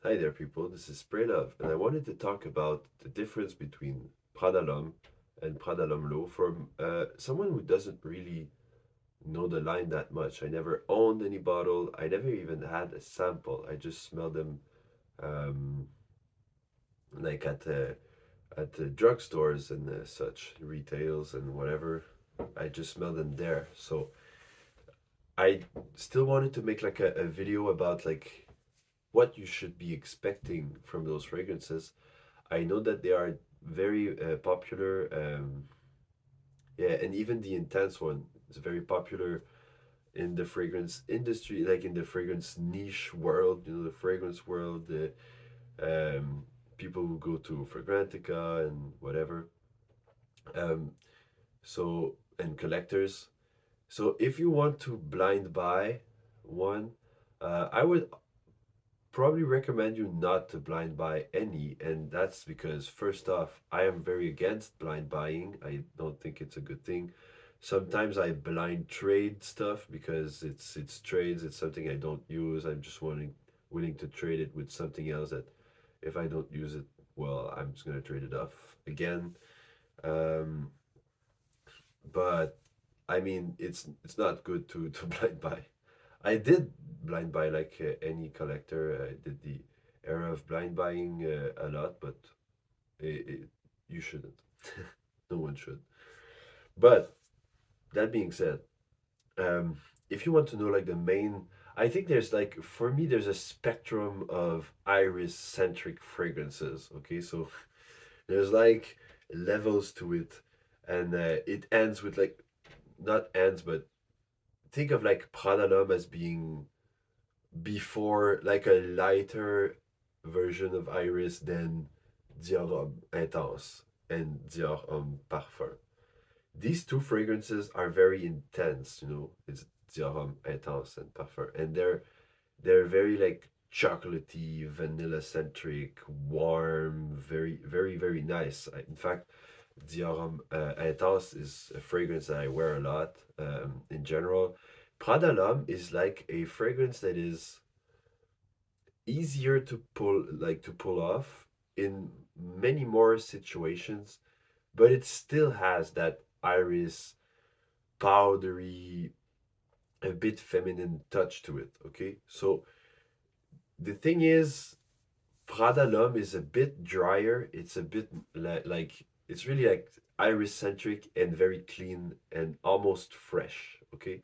Hi there, people. This is Spray Love, and I wanted to talk about the difference between Prada L'Homme and Prada L'Homme Low from someone who doesn't really know the line that much. I never owned any bottle. I never even had a sample. I just smelled them um, like at the drugstores and such retails and whatever. I just smelled them there. So I still wanted to make like a video about like what you should be expecting from those fragrances. I know that they are very popular. Yeah, and even the intense one is very popular in the fragrance industry, like in the fragrance niche world. You know, the fragrance world. The people who go to Fragrantica and whatever. Um, so and collectors. So if you want to blind buy one, I would probably recommend you not to blind buy any, and that's because first off, I am very against blind buying. I don't think it's a good thing. Sometimes I blind trade stuff because it's trades, it's something I don't use. I'm just willing to trade it with something else that if I don't use it, well, I'm just gonna trade it off again. Um, but I mean, it's not good to to blind buy. I did blind buy like any collector. I did the era of blind buying a lot, but it, you shouldn't. No one should. But that being said, um, if you want to know like the main, I think there's like for me there's a spectrum of iris centric fragrances. Okay, so there's like levels to it, and it ends with like not ends, but think of like Prada L'Homme as being before like a lighter version of Iris than Dior Homme Intense and Dior Homme Parfum. These two fragrances are very intense, you know. It's Dior Homme Intense and Parfum, and they're very like chocolatey, vanilla centric, warm, very nice. In fact, Dior Homme Intense is a fragrance that I wear a lot in general. Prada L'Homme is like a fragrance that is easier to pull off in many more situations, but it still has that iris powdery, a bit feminine touch to it. Okay, so the thing is, Prada L'Homme is a bit drier. It's a bit like it's really like iris centric and very clean and almost fresh. Okay,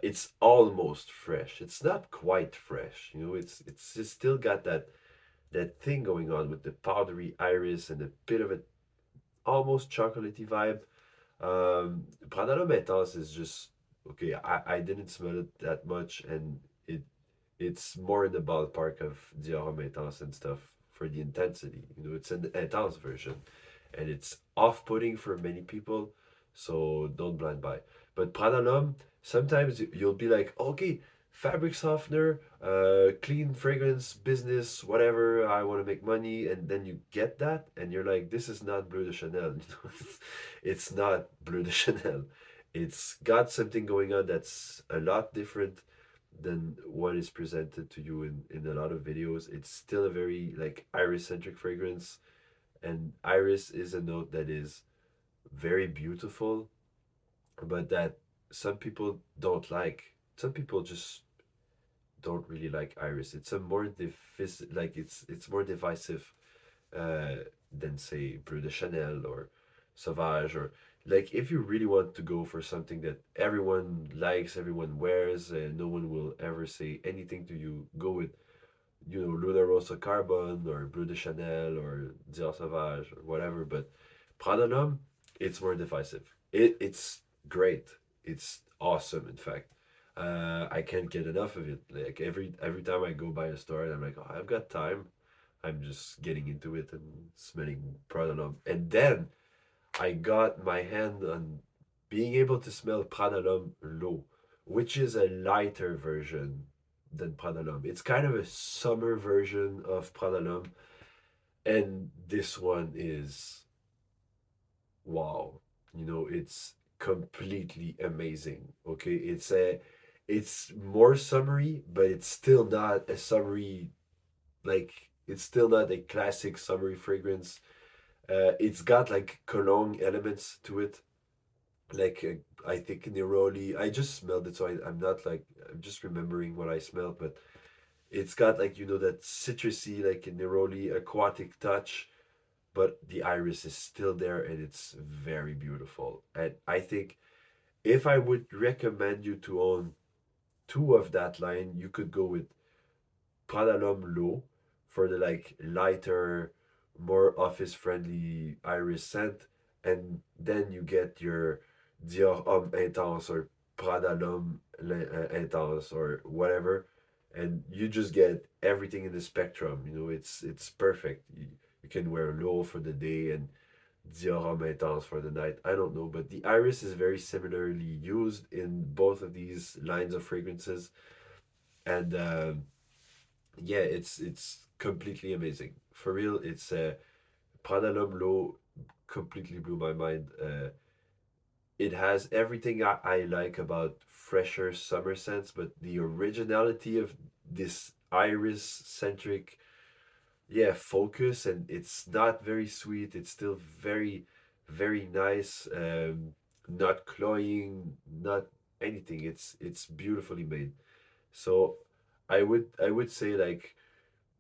it's almost fresh. It's not quite fresh. You know, it's still got that thing going on with the powdery iris and a bit of a almost chocolatey vibe. Pradalo Metas is just okay. I didn't smell it that much, and it's more in the ballpark of Dior Metas and stuff for the intensity. You know, it's an intense version, and it's off-putting for many people. So don't blind buy. But Prada L'Homme, sometimes you'll be like, okay, fabric softener, clean fragrance business, whatever. I want to make money, and then you get that, and you're like, this is not Bleu de Chanel. You know, it's not Bleu de Chanel. It's got something going on that's a lot different than what is presented to you in a lot of videos. It's still a very like iris centric fragrance, and iris is a note that is very beautiful, but that some people don't like. Some people just don't really like iris. It's a more like it's more divisive uh, than say Bleu de Chanel or Sauvage or like if you really want to go for something that everyone likes, everyone wears, and no one will ever say anything to you, go with Luna Rossa Carbon or Bleu de Chanel or Dior Sauvage or whatever. But Prada L'Homme, it's more divisive. It's great. It's awesome. In fact, I can't get enough of it. Like every time I go by a store and I'm like, oh, I've got time. I'm just getting into it and smelling Prada L'Homme. And then I got my hand on being able to smell Prada L'Homme Low, which is a lighter version than Prada L'Homme. It's kind of a summer version of Prada L'Homme, and this one is wow. You know, it's completely amazing. Okay, it's more summery, but it's still not a summery like it's still not a classic summery fragrance. It's got like cologne elements to it. Like I think neroli. I just smelled it, so I'm not like I'm just remembering what I smelled, but it's got like that citrusy like neroli aquatic touch, but the iris is still there and it's very beautiful. And I think if I would recommend you to own two of that line, you could go with Prada L'Homme L'eau for the like lighter, more office friendly iris scent, and then you get your Dior Homme Intense or Prada L'Homme Intense or whatever, and you just get everything in the spectrum. It's perfect. You can wear L'eau for the day and Dior Homme Intense for the night. I don't know, but the iris is very similarly used in both of these lines of fragrances, and yeah, it's completely amazing. For real, it's Prada L'Homme L'eau completely blew my mind. It has everything I like about fresher summer scents, but the originality of this iris centric, yeah, focus, and it's not very sweet. It's still very, very nice. Not cloying, not anything. It's beautifully made. So I would say like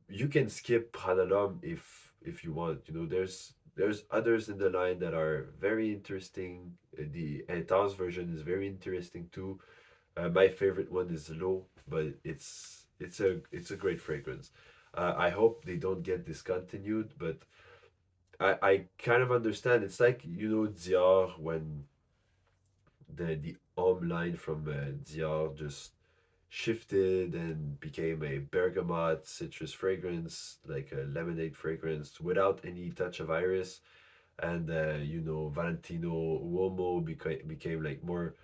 you can skip Halalam if you want. There's others in the line that are very interesting. The Entaz version is very interesting too. My favorite one is Low, but it's a great fragrance. I hope they don't get discontinued, but I kind of understand. It's like Dior when the Homme line from Dior just shifted and became a bergamot citrus fragrance, like a lemonade fragrance without any touch of iris. And Valentino Uomo became like more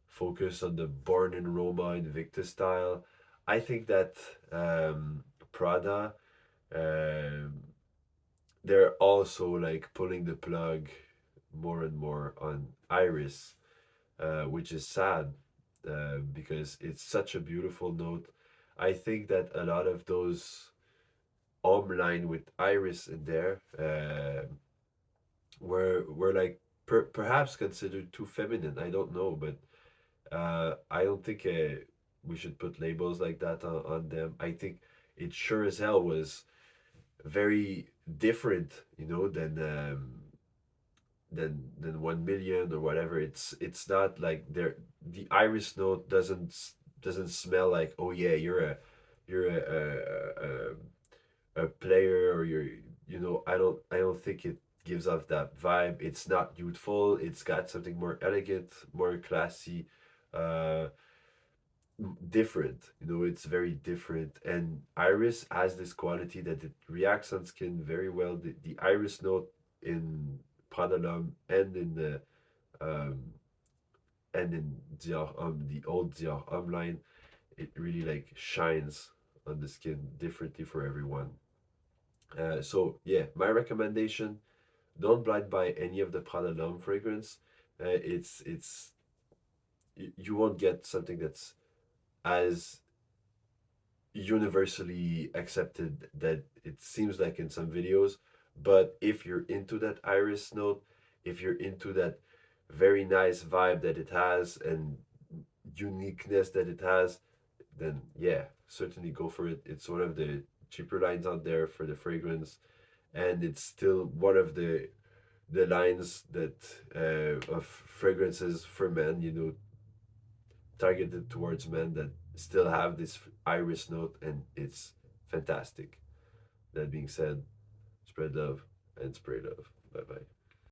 focused on the Born in Roma Invictus style. I think that Prada, um, they're also like pulling the plug more and more on iris, which is sad because it's such a beautiful note. I think that a lot of those line with iris in there were like perhaps considered too feminine. I don't know, but I don't think we should put labels like that on them. I think it sure as hell was very different, than 1 million or whatever. It's not like the iris note doesn't smell like, oh yeah, you're a player, or I don't think it gives off that vibe. It's not youthful. It's got something more elegant, more classy, uh different. It's very different, and iris has this quality that it reacts on skin very well. The iris note in Prada L'Homme um and in Dior the old Dior line, it really like shines on the skin differently for everyone. So yeah, my recommendation: don't blind buy any of the Prada L'Homme fragrance. It's you won't get something that's as universally accepted that it seems like in some videos. But if you're into that iris note, if you're into that very nice vibe that it has and uniqueness that it has, then yeah, certainly go for it. It's one of the cheaper lines out there for the fragrance, and it's still one of the lines that of fragrances for men, targeted towards men that still have this iris note, and it's fantastic. That being said, spread love and spray love. Bye bye.